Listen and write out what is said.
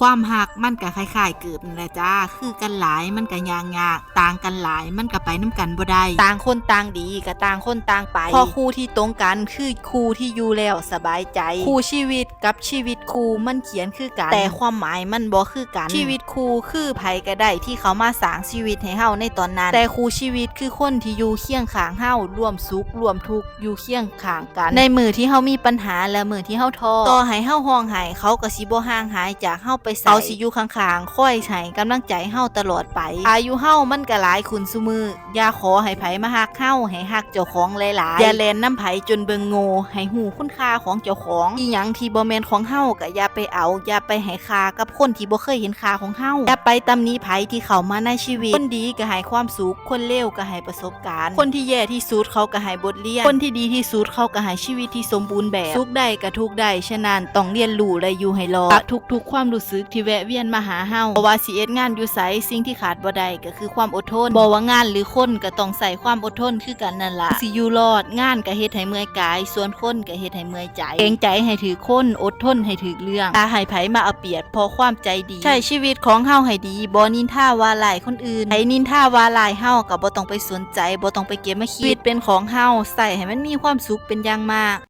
ความหักมันก็คล้ายๆเกิบนั่นแหละจ้าคือกันหลายมันก็ยากต่างกันหลายมันก็ไปน้ำกันบ่ได้ต่างคนต่างดีก็ต่างคนต่างไปพอคู่ที่ตรงกันคือคู่ที่อยู่แล้วสบายใจคู่ชีวิตกับชีวิตคู่มันเขียนคือกันแต่ความหมายมันบ่คือกันชีวิตคู่คือไผก็ได้ที่เขามาสร้างชีวิตให้เฮาในตอนนั้นแต่คู่ชีวิตคือคนที่อยู่เคียงข้างเฮาร่วมสุขร่วมทุกข์อยู่เคียงข้างกันในมื้อที่เฮามีปัญหาและมื้อที่เฮาท้อต่อให้เฮาร้องไห้เขาก็สิบ่ห่างหายจากเฮาไปไสเขาสิอยู่ข้างๆคอยให้กำลังใจเฮาตลอดไปอายุเฮามันก็หลายขึ้นซุมื้ออย่าขอให้ไผมาฮักเฮาให้ฮักเจ้าของหลายๆอย่าแล่นนำไผจนเบิ่งโง่ให้ฮู้คุณค่าของเจ้าของอีหยังที่บ่แม่นของเฮาก็อย่าไปเอาอย่าไปให้ค่ากับคนที่บ่เคยเห็นค่าของเฮาอย่าไปตำหนิไผที่เข้ามาในชีวิตคนดีก็ให้ความสุขคนเลวก็ให้ประสบการณ์คนที่แย่ที่สุดเขาก็ให้บทเรียนคนที่ดีที่สุดเขาก็ให้ชีวิตที่สมบูรณ์แบบสุขได้ก็ทุกข์ได้ฉะนั้นต้องเรียนรู้และอยู่ให้รอดทุกๆความรู้สึกที่แวะเวียนมาหาเฮาบ่ว่าสิเฮ็ดงานอยู่ไสสิ่งที่ขาดบ่ได้ก็คือความอดทนบ่ว่างานหรือคนก็ต้องใส่ความอดทนคือกันนั่นล่ะสิอยู่รอดงานก็เฮ็ดให้เมื่อยกายส่วนคนก็เฮ็ดให้เมื่อยใจเกรงใจให้ถือคนอดทนให้ถือเรื่องถ้าให้ไผมาเอาเปรียบเพราะความใจดีใช้ชีวิตของเฮาให้ดีบ่นินทาว่าร้ายคนอื่นไผนินทาว่าร้ายเฮาก็บ่ต้องไปสนใจบ่ต้องไปเก็บมาคิดชีวิตเป็นของเฮาใส่ให้มันมีความสุขเป็นอย่างมาก